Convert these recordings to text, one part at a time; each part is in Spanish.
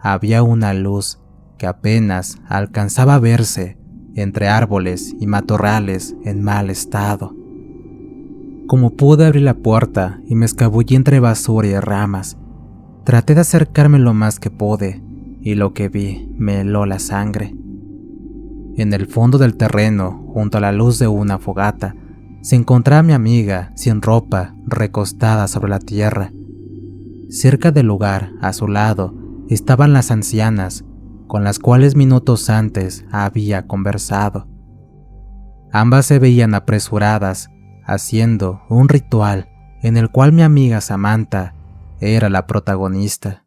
había una luz que apenas alcanzaba a verse entre árboles y matorrales en mal estado. Como pude abrir la puerta y me escabullí entre basura y ramas. Traté de acercarme lo más que pude y lo que vi me heló la sangre. En el fondo del terreno, junto a la luz de una fogata, se encontraba mi amiga sin ropa, recostada sobre la tierra. Cerca del lugar, a su lado, estaban las ancianas, con las cuales minutos antes había conversado. Ambas se veían apresuradas, haciendo un ritual en el cual mi amiga Samantha era la protagonista.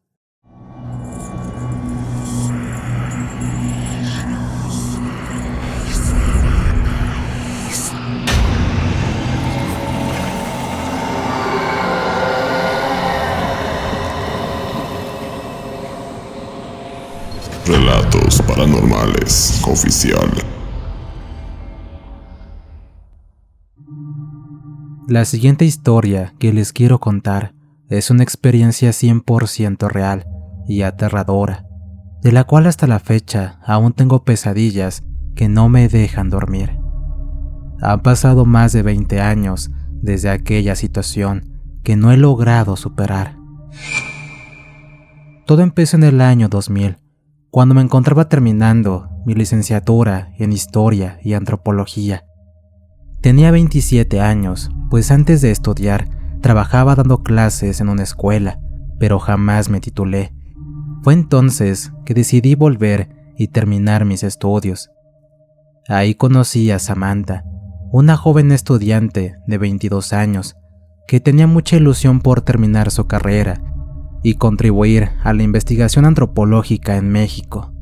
Relatos Paranormales Oficial. La siguiente historia que les quiero contar es una experiencia 100% real y aterradora, de la cual hasta la fecha aún tengo pesadillas que no me dejan dormir. Han pasado más de 20 años desde aquella situación que no he logrado superar. Todo empezó en el año 2000, cuando me encontraba terminando mi licenciatura en Historia y Antropología. Tenía 27 años, pues antes de estudiar trabajaba dando clases en una escuela, pero jamás me titulé. Fue entonces que decidí volver y terminar mis estudios. Ahí conocí a Samantha, una joven estudiante de 22 años, que tenía mucha ilusión por terminar su carrera y contribuir a la investigación antropológica en México.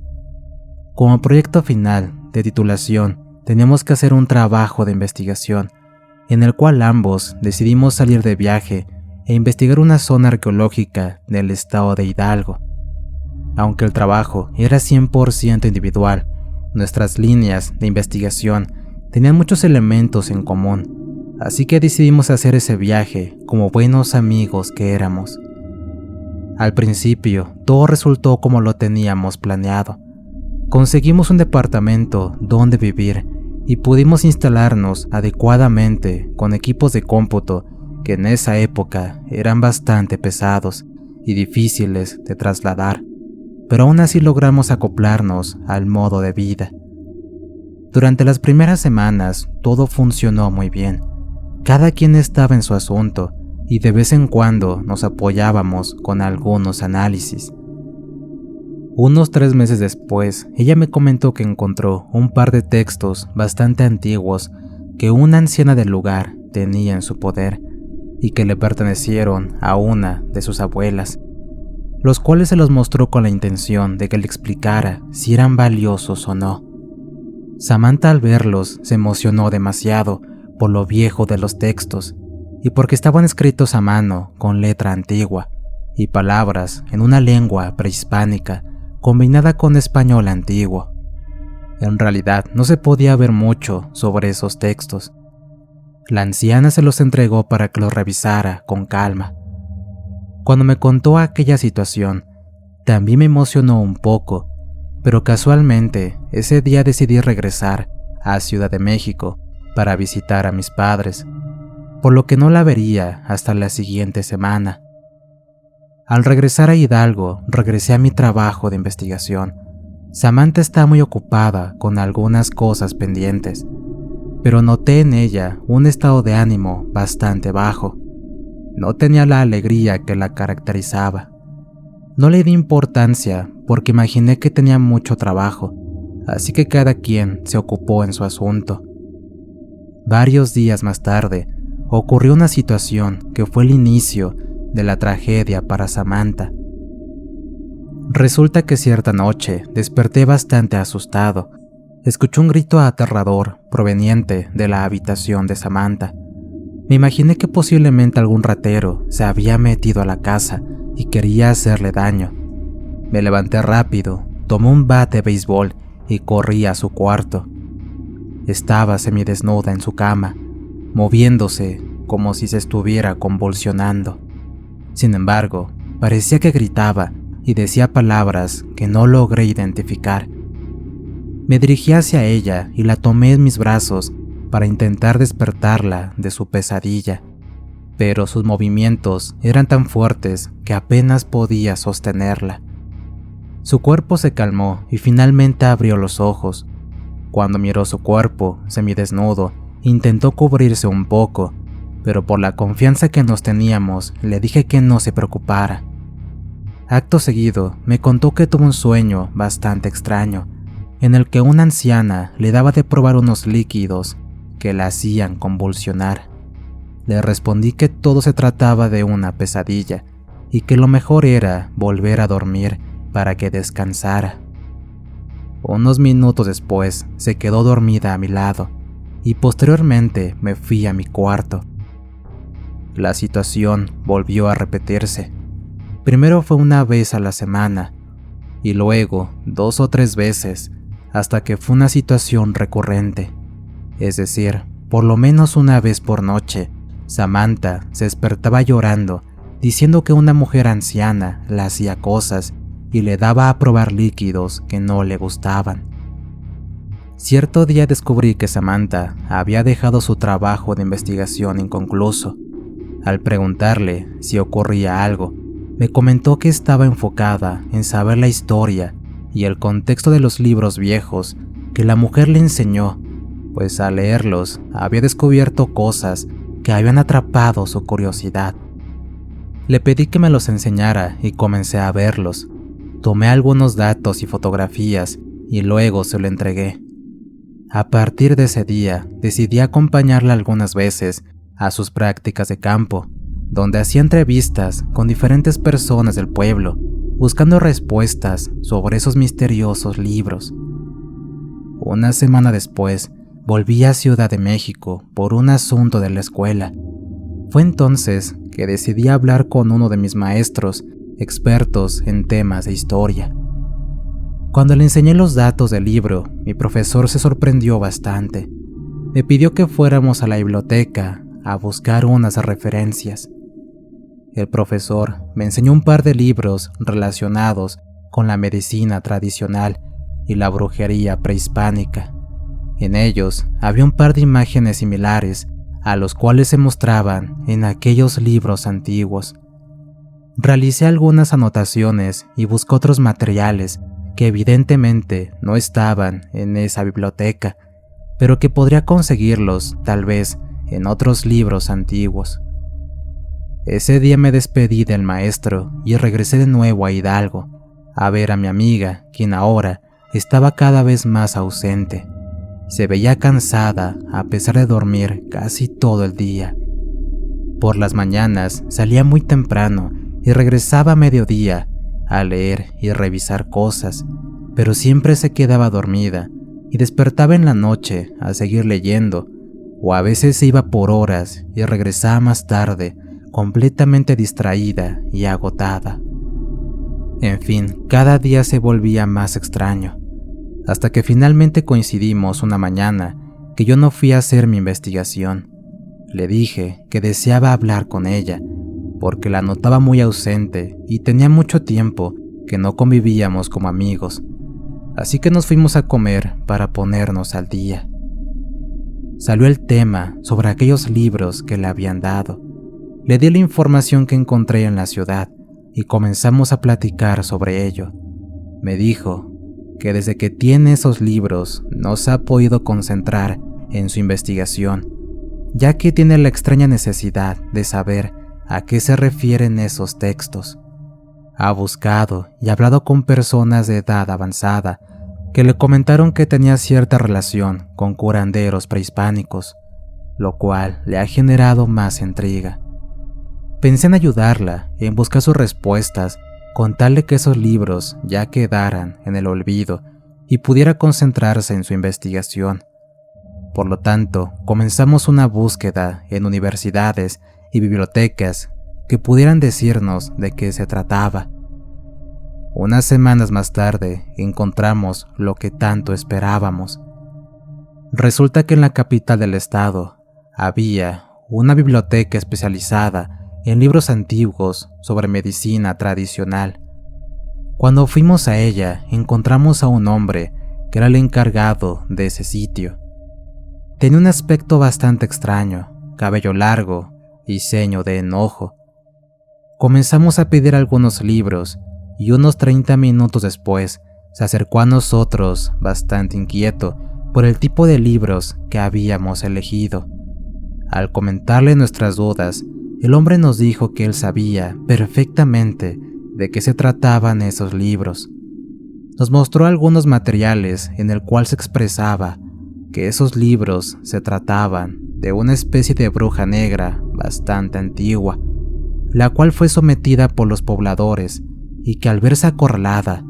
Como proyecto final de titulación, teníamos que hacer un trabajo de investigación, en el cual ambos decidimos salir de viaje e investigar una zona arqueológica del estado de Hidalgo. Aunque el trabajo era 100% individual, nuestras líneas de investigación tenían muchos elementos en común, así que decidimos hacer ese viaje como buenos amigos que éramos. Al principio, todo resultó como lo teníamos planeado. Conseguimos un departamento donde vivir y pudimos instalarnos adecuadamente con equipos de cómputo que en esa época eran bastante pesados y difíciles de trasladar, pero aún así logramos acoplarnos al modo de vida. Durante las primeras semanas todo funcionó muy bien. Cada quien estaba en su asunto y de vez en cuando nos apoyábamos con algunos análisis. Unos 3 meses después, ella me comentó que encontró un par de textos bastante antiguos que una anciana del lugar tenía en su poder y que le pertenecieron a una de sus abuelas, los cuales se los mostró con la intención de que le explicara si eran valiosos o no. Samantha al verlos se emocionó demasiado por lo viejo de los textos y porque estaban escritos a mano con letra antigua y palabras en una lengua prehispánica combinada con español antiguo. En realidad no se podía ver mucho sobre esos textos. La anciana se los entregó para que los revisara con calma. Cuando me contó aquella situación, también me emocionó un poco, pero casualmente ese día decidí regresar a Ciudad de México para visitar a mis padres, por lo que no la vería hasta la siguiente semana. Al regresar a Hidalgo, regresé a mi trabajo de investigación. Samantha está muy ocupada con algunas cosas pendientes, pero noté en ella un estado de ánimo bastante bajo. No tenía la alegría que la caracterizaba. No le di importancia porque imaginé que tenía mucho trabajo, así que cada quien se ocupó en su asunto. Varios días más tarde, ocurrió una situación que fue el inicio de la tragedia para Samantha. Resulta que cierta noche desperté bastante asustado. Escuché un grito aterrador proveniente de la habitación de Samantha. Me imaginé que posiblemente algún ratero se había metido a la casa y quería hacerle daño. Me levanté rápido, tomé un bat de béisbol y corrí a su cuarto. Estaba semidesnuda en su cama, moviéndose como si se estuviera convulsionando. Sin embargo, parecía que gritaba y decía palabras que no logré identificar. Me dirigí hacia ella y la tomé en mis brazos para intentar despertarla de su pesadilla, pero sus movimientos eran tan fuertes que apenas podía sostenerla. Su cuerpo se calmó y finalmente abrió los ojos. Cuando miró su cuerpo, semidesnudo, intentó cubrirse un poco, pero por la confianza que nos teníamos, le dije que no se preocupara. Acto seguido, me contó que tuvo un sueño bastante extraño, en el que una anciana le daba de probar unos líquidos que la hacían convulsionar. Le respondí que todo se trataba de una pesadilla y que lo mejor era volver a dormir para que descansara. Unos minutos después se quedó dormida a mi lado y posteriormente me fui a mi cuarto. La situación volvió a repetirse. Primero fue una vez a la semana y luego 2 o 3 veces, hasta que fue una situación recurrente. Es decir, por lo menos una vez por noche, Samantha se despertaba llorando, diciendo que una mujer anciana le hacía cosas y le daba a probar líquidos que no le gustaban. Cierto día descubrí que Samantha había dejado su trabajo de investigación inconcluso. Al preguntarle si ocurría algo, me comentó que estaba enfocada en saber la historia y el contexto de los libros viejos que la mujer le enseñó, pues al leerlos había descubierto cosas que habían atrapado su curiosidad. Le pedí que me los enseñara y comencé a verlos. Tomé algunos datos y fotografías y luego se lo entregué. A partir de ese día decidí acompañarla algunas veces a sus prácticas de campo, donde hacía entrevistas con diferentes personas del pueblo, buscando respuestas sobre esos misteriosos libros. Una semana después, volví a Ciudad de México por un asunto de la escuela. Fue entonces que decidí hablar con uno de mis maestros, expertos en temas de historia. Cuando le enseñé los datos del libro, mi profesor se sorprendió bastante. Me pidió que fuéramos a la biblioteca a buscar unas referencias. El profesor me enseñó un par de libros relacionados con la medicina tradicional y la brujería prehispánica. En ellos había un par de imágenes similares a los cuales se mostraban en aquellos libros antiguos. Realicé algunas anotaciones y busqué otros materiales que evidentemente no estaban en esa biblioteca, pero que podría conseguirlos tal vez en otros libros antiguos. Ese día me despedí del maestro y regresé de nuevo a Hidalgo a ver a mi amiga, quien ahora estaba cada vez más ausente. Se veía cansada a pesar de dormir casi todo el día. Por las mañanas salía muy temprano y regresaba a mediodía a leer y revisar cosas, pero siempre se quedaba dormida y despertaba en la noche a seguir leyendo, o a veces se iba por horas y regresaba más tarde completamente distraída y agotada. En fin, cada día se volvía más extraño, hasta que finalmente coincidimos una mañana que yo no fui a hacer mi investigación. Le dije que deseaba hablar con ella, porque la notaba muy ausente y tenía mucho tiempo que no convivíamos como amigos, así que nos fuimos a comer para ponernos al día. Salió el tema sobre aquellos libros que le habían dado. Le di la información que encontré en la ciudad y comenzamos a platicar sobre ello. Me dijo que desde que tiene esos libros no se ha podido concentrar en su investigación, ya que tiene la extraña necesidad de saber a qué se refieren esos textos. Ha buscado y hablado con personas de edad avanzada que le comentaron que tenía cierta relación con curanderos prehispánicos, lo cual le ha generado más intriga. Pensé en ayudarla en buscar sus respuestas con tal de que esos libros ya quedaran en el olvido y pudiera concentrarse en su investigación. Por lo tanto, comenzamos una búsqueda en universidades y bibliotecas que pudieran decirnos de qué se trataba. Unas semanas más tarde encontramos lo que tanto esperábamos. Resulta que en la capital del estado había una biblioteca especializada en libros antiguos sobre medicina tradicional. Cuando fuimos a ella, encontramos a un hombre que era el encargado de ese sitio. Tenía un aspecto bastante extraño, cabello largo y ceño de enojo. Comenzamos a pedir algunos libros y unos 30 minutos después se acercó a nosotros bastante inquieto por el tipo de libros que habíamos elegido. Al comentarle nuestras dudas, el hombre nos dijo que él sabía perfectamente de qué se trataban esos libros. Nos mostró algunos materiales en el cual se expresaba que esos libros se trataban de una especie de bruja negra bastante antigua, la cual fue sometida por los pobladores y que al verse acorralada,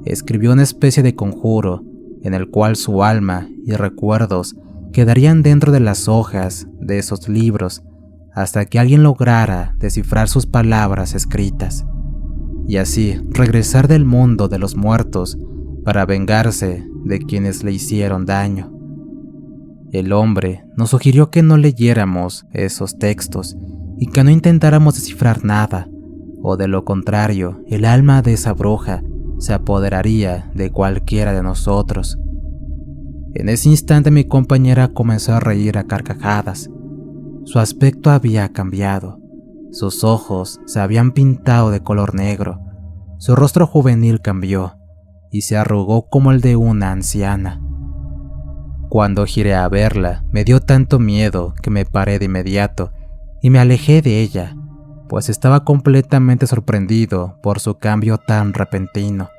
escribió una especie de conjuro en el cual su alma y recuerdos quedarían dentro de las hojas de esos libros hasta que alguien lograra descifrar sus palabras escritas, y así regresar del mundo de los muertos para vengarse de quienes le hicieron daño. El hombre nos sugirió que no leyéramos esos textos y que no intentáramos descifrar nada, o de lo contrario, el alma de esa bruja se apoderaría de cualquiera de nosotros. En ese instante mi compañera comenzó a reír a carcajadas. Su aspecto había cambiado, sus ojos se habían pintado de color negro, su rostro juvenil cambió y se arrugó como el de una anciana. Cuando giré a verla, me dio tanto miedo que me paré de inmediato y me alejé de ella, pues estaba completamente sorprendido por su cambio tan repentino.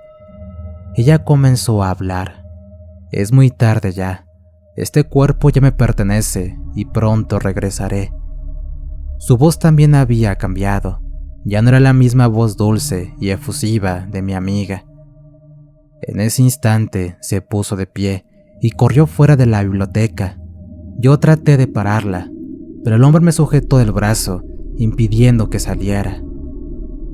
Ella comenzó a hablar. Es muy tarde ya. Este cuerpo ya me pertenece y pronto regresaré. Su voz también había cambiado. Ya no era la misma voz dulce y efusiva de mi amiga. En ese instante se puso de pie y corrió fuera de la biblioteca. Yo traté de pararla, pero el hombre me sujetó del brazo, impidiendo que saliera.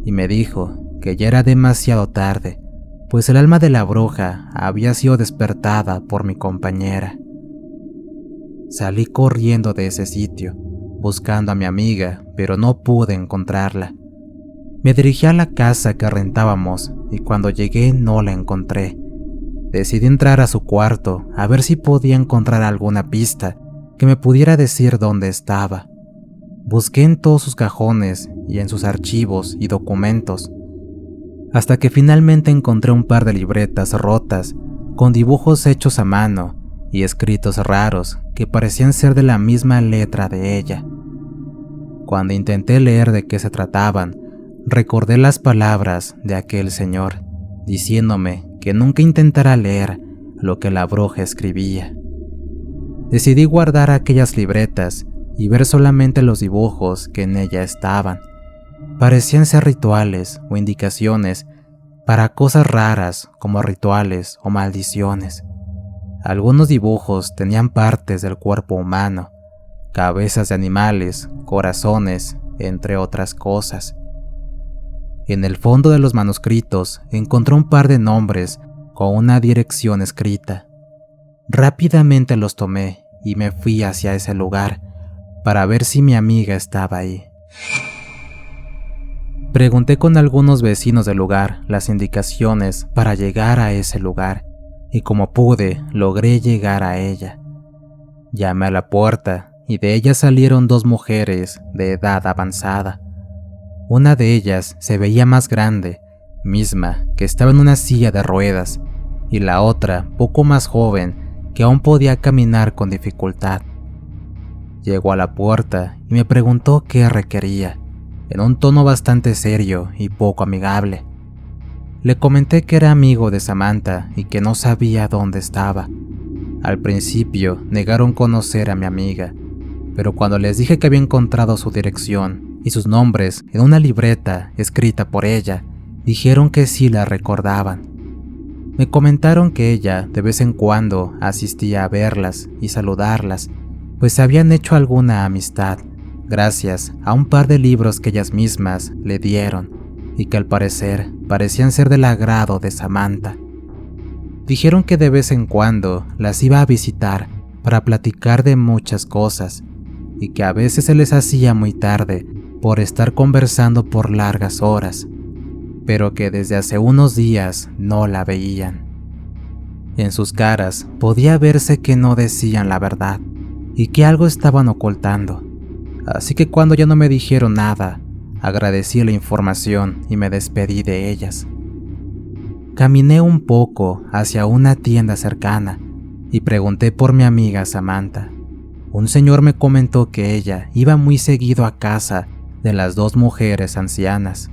Y me dijo que ya era demasiado tarde, pues el alma de la bruja había sido despertada por mi compañera. Salí corriendo de ese sitio, buscando a mi amiga, pero no pude encontrarla. Me dirigí a la casa que rentábamos y cuando llegué no la encontré. Decidí entrar a su cuarto a ver si podía encontrar alguna pista que me pudiera decir dónde estaba. Busqué en todos sus cajones y en sus archivos y documentos, hasta que finalmente encontré un par de libretas rotas con dibujos hechos a mano y escritos raros que parecían ser de la misma letra de ella. Cuando intenté leer de qué se trataban, recordé las palabras de aquel señor, diciéndome que nunca intentara leer lo que la bruja escribía. Decidí guardar aquellas libretas y ver solamente los dibujos que en ella estaban. Parecían ser rituales o indicaciones para cosas raras como rituales o maldiciones. Algunos dibujos tenían partes del cuerpo humano, cabezas de animales, corazones, entre otras cosas. En el fondo de los manuscritos encontré un par de nombres con una dirección escrita. Rápidamente los tomé y me fui hacia ese lugar para ver si mi amiga estaba ahí. Pregunté con algunos vecinos del lugar las indicaciones para llegar a ese lugar y como pude logré llegar a ella. Llamé a la puerta y de ella salieron dos mujeres de edad avanzada. Una de ellas se veía más grande, misma que estaba en una silla de ruedas, y la otra poco más joven que aún podía caminar con dificultad. Llegó a la puerta y me preguntó qué requería, en un tono bastante serio y poco amigable. Le comenté que era amigo de Samantha y que no sabía dónde estaba. Al principio negaron conocer a mi amiga, pero cuando les dije que había encontrado su dirección y sus nombres en una libreta escrita por ella, dijeron que sí la recordaban. Me comentaron que ella de vez en cuando asistía a verlas y saludarlas, pues habían hecho alguna amistad, gracias a un par de libros que ellas mismas le dieron y que al parecer parecían ser del agrado de Samantha. Dijeron que de vez en cuando las iba a visitar para platicar de muchas cosas y que a veces se les hacía muy tarde por estar conversando por largas horas. pero que desde hace unos días no la veían. En sus caras podía verse que no decían la verdad y que algo estaban ocultando. Así que cuando ya no me dijeron nada, agradecí la información y me despedí de ellas. Caminé un poco hacia una tienda cercana y pregunté por mi amiga Samantha. Un señor me comentó que ella iba muy seguido a casa de las dos mujeres ancianas.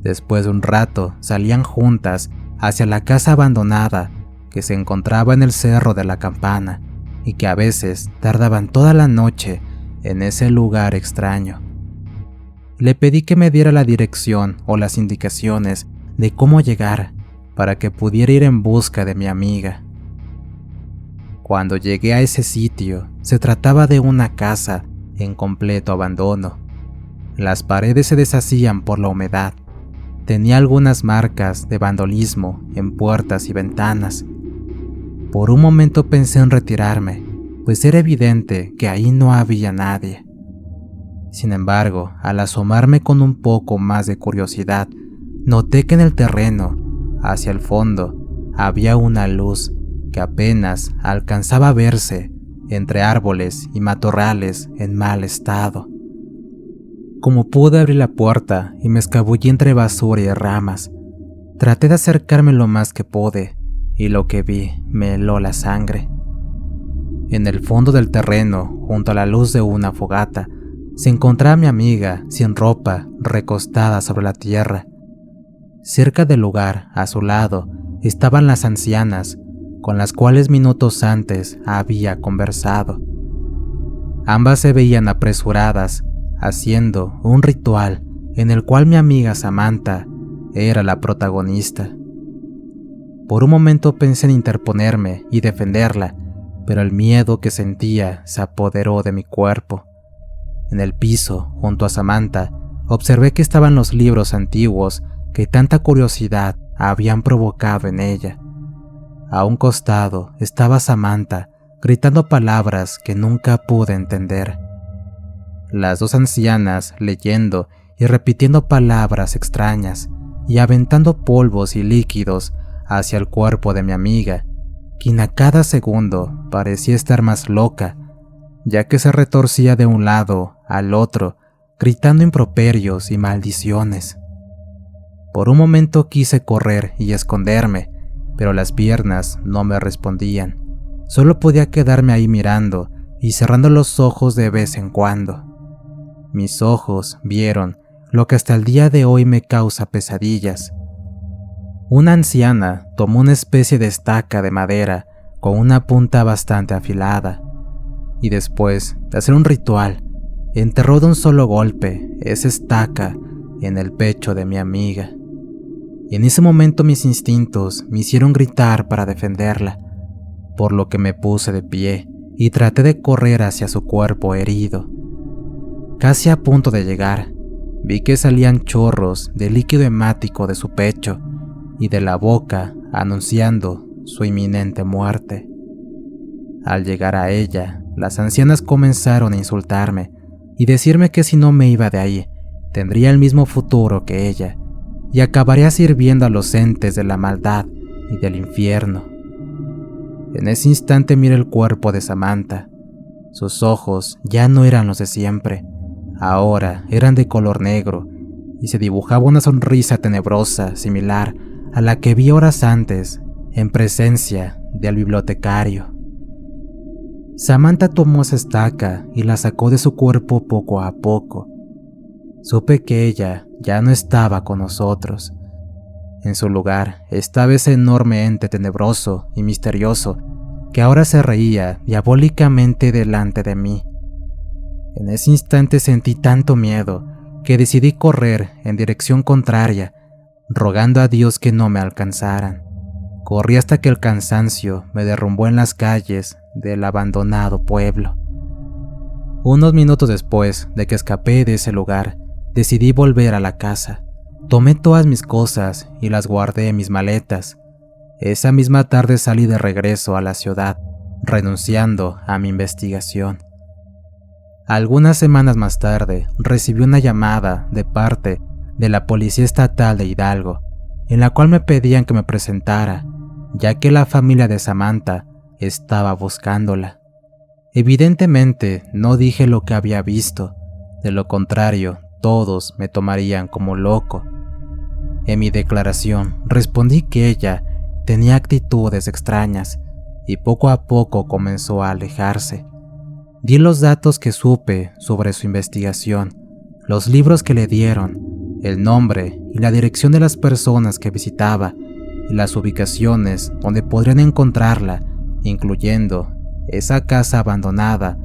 Después de un rato salían juntas hacia la casa abandonada que se encontraba en el Cerro de la Campana y que a veces tardaban toda la noche en ese lugar extraño. Le pedí que me diera la dirección o las indicaciones de cómo llegar para que pudiera ir en busca de mi amiga. Cuando llegué a ese sitio, se trataba de una casa en completo abandono. Las paredes se deshacían por la humedad. Tenía algunas marcas de vandalismo en puertas y ventanas. Por un momento pensé en retirarme, pues era evidente que ahí no había nadie. Sin embargo, al asomarme con un poco más de curiosidad, noté que en el terreno, hacia el fondo, había una luz que apenas alcanzaba a verse entre árboles y matorrales en mal estado. Como pude abrir la puerta y me escabullí entre basura y ramas, traté de acercarme lo más que pude y lo que vi me heló la sangre. En el fondo del terreno, junto a la luz de una fogata, se encontraba mi amiga sin ropa, recostada sobre la tierra. Cerca del lugar, a su lado, estaban las ancianas, con las cuales minutos antes había conversado. Ambas se veían apresuradas, haciendo un ritual en el cual mi amiga Samantha era la protagonista. Por un momento pensé en interponerme y defenderla, pero el miedo que sentía se apoderó de mi cuerpo. En el piso, junto a Samantha, observé que estaban los libros antiguos que tanta curiosidad habían provocado en ella. A un costado estaba Samantha, gritando palabras que nunca pude entender. Las dos ancianas leyendo y repitiendo palabras extrañas y aventando polvos y líquidos hacia el cuerpo de mi amiga, quien a cada segundo parecía estar más loca, ya que se retorcía de un lado al otro, gritando improperios y maldiciones. Por un momento quise correr y esconderme, pero las piernas no me respondían. Solo podía quedarme ahí mirando y cerrando los ojos de vez en cuando. Mis ojos vieron lo que hasta el día de hoy me causa pesadillas. Una anciana tomó una especie de estaca de madera con una punta bastante afilada, y después de hacer un ritual, enterró de un solo golpe esa estaca en el pecho de mi amiga. Y en ese momento mis instintos me hicieron gritar para defenderla, por lo que me puse de pie y traté de correr hacia su cuerpo herido. Casi a punto de llegar, vi que salían chorros de líquido hemático de su pecho y de la boca, anunciando su inminente muerte. Al llegar a ella, las ancianas comenzaron a insultarme y decirme que si no me iba de ahí, tendría el mismo futuro que ella y acabaría sirviendo a los entes de la maldad y del infierno. En ese instante miré el cuerpo de Samantha. Sus ojos ya no eran los de siempre, ahora eran de color negro y se dibujaba una sonrisa tenebrosa similar a la que vi horas antes en presencia del bibliotecario. Samantha tomó esa estaca y la sacó de su cuerpo poco a poco. Supe que ella ya no estaba con nosotros. En su lugar estaba ese enorme ente tenebroso y misterioso que ahora se reía diabólicamente delante de mí. En ese instante sentí tanto miedo que decidí correr en dirección contraria, rogando a Dios que no me alcanzaran. Corrí hasta que el cansancio me derrumbó en las calles del abandonado pueblo. Unos minutos después de que escapé de ese lugar, decidí volver a la casa. Tomé todas mis cosas y las guardé en mis maletas. Esa misma tarde salí de regreso a la ciudad, renunciando a mi investigación. Algunas semanas más tarde, recibí una llamada de parte de la Policía Estatal de Hidalgo, en la cual me pedían que me presentara, ya que la familia de Samantha estaba buscándola. Evidentemente no dije lo que había visto, de lo contrario todos me tomarían como loco. En mi declaración respondí que ella tenía actitudes extrañas y poco a poco comenzó a alejarse. Di los datos que supe sobre su investigación, los libros que le dieron, el nombre y la dirección de las personas que visitaba y las ubicaciones donde podrían encontrarla, incluyendo esa casa abandonada,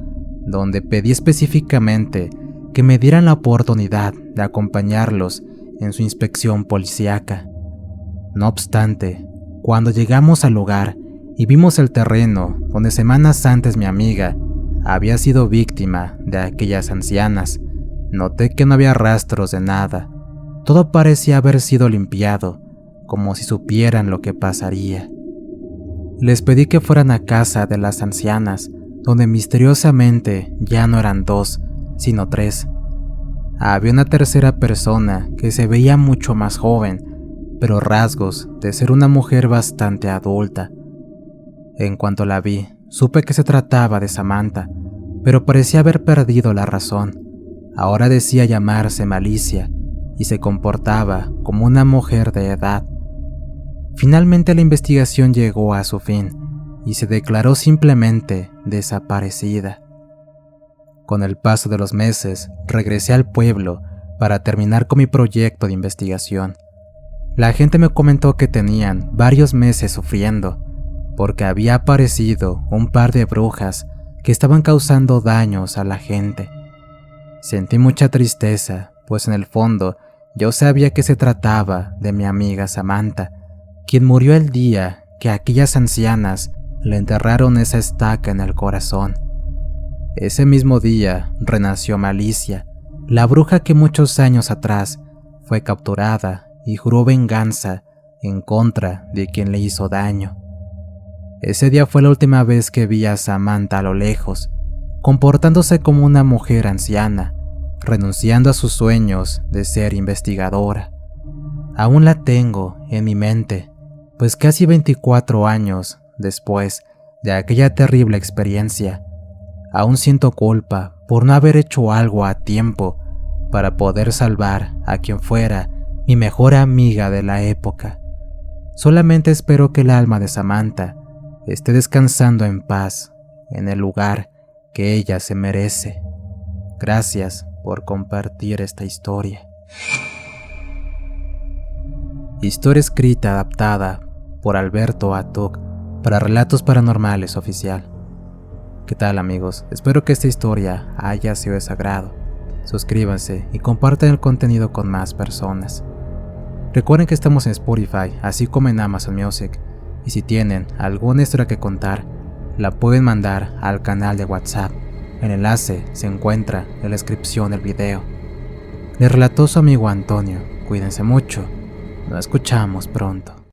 donde pedí específicamente que me dieran la oportunidad de acompañarlos en su inspección policíaca. No obstante, cuando llegamos al lugar y vimos el terreno donde semanas antes mi amiga había sido víctima de aquellas ancianas, noté que no había rastros de nada. Todo parecía haber sido limpiado, como si supieran lo que pasaría. Les pedí que fueran a casa de las ancianas, donde misteriosamente ya no eran 2, sino 3. Había una tercera persona que se veía mucho más joven, pero rasgos de ser una mujer bastante adulta. En cuanto la vi, supe que se trataba de Samantha, pero parecía haber perdido la razón. Ahora decía llamarse Malicia y se comportaba como una mujer de edad. Finalmente la investigación llegó a su fin y se declaró simplemente desaparecida. Con el paso de los meses, regresé al pueblo para terminar con mi proyecto de investigación. La gente me comentó que tenían varios meses sufriendo, porque había aparecido un par de brujas que estaban causando daños a la gente. Sentí mucha tristeza, pues en el fondo yo sabía que se trataba de mi amiga Samantha, quien murió el día que aquellas ancianas le enterraron esa estaca en el corazón. Ese mismo día renació Malicia, la bruja que muchos años atrás fue capturada y juró venganza en contra de quien le hizo daño. Ese día fue la última vez que vi a Samantha a lo lejos, comportándose como una mujer anciana, renunciando a sus sueños de ser investigadora. Aún la tengo en mi mente, pues casi 24 años después de aquella terrible experiencia, aún siento culpa por no haber hecho algo a tiempo para poder salvar a quien fuera mi mejor amiga de la época. Solamente espero que el alma de Samantha esté descansando en paz en el lugar que ella se merece. Gracias por compartir esta historia. Historia escrita adaptada por Alberto Atuc para Relatos Paranormales Oficial. ¿Qué tal, amigos? Espero que esta historia haya sido de su agrado. Suscríbanse y compartan el contenido con más personas. Recuerden que estamos en Spotify, así como en Amazon Music, y si tienen alguna historia que contar, la pueden mandar al canal de WhatsApp. El enlace se encuentra en la descripción del video. Les relató su amigo Antonio. Cuídense mucho. Nos escuchamos pronto.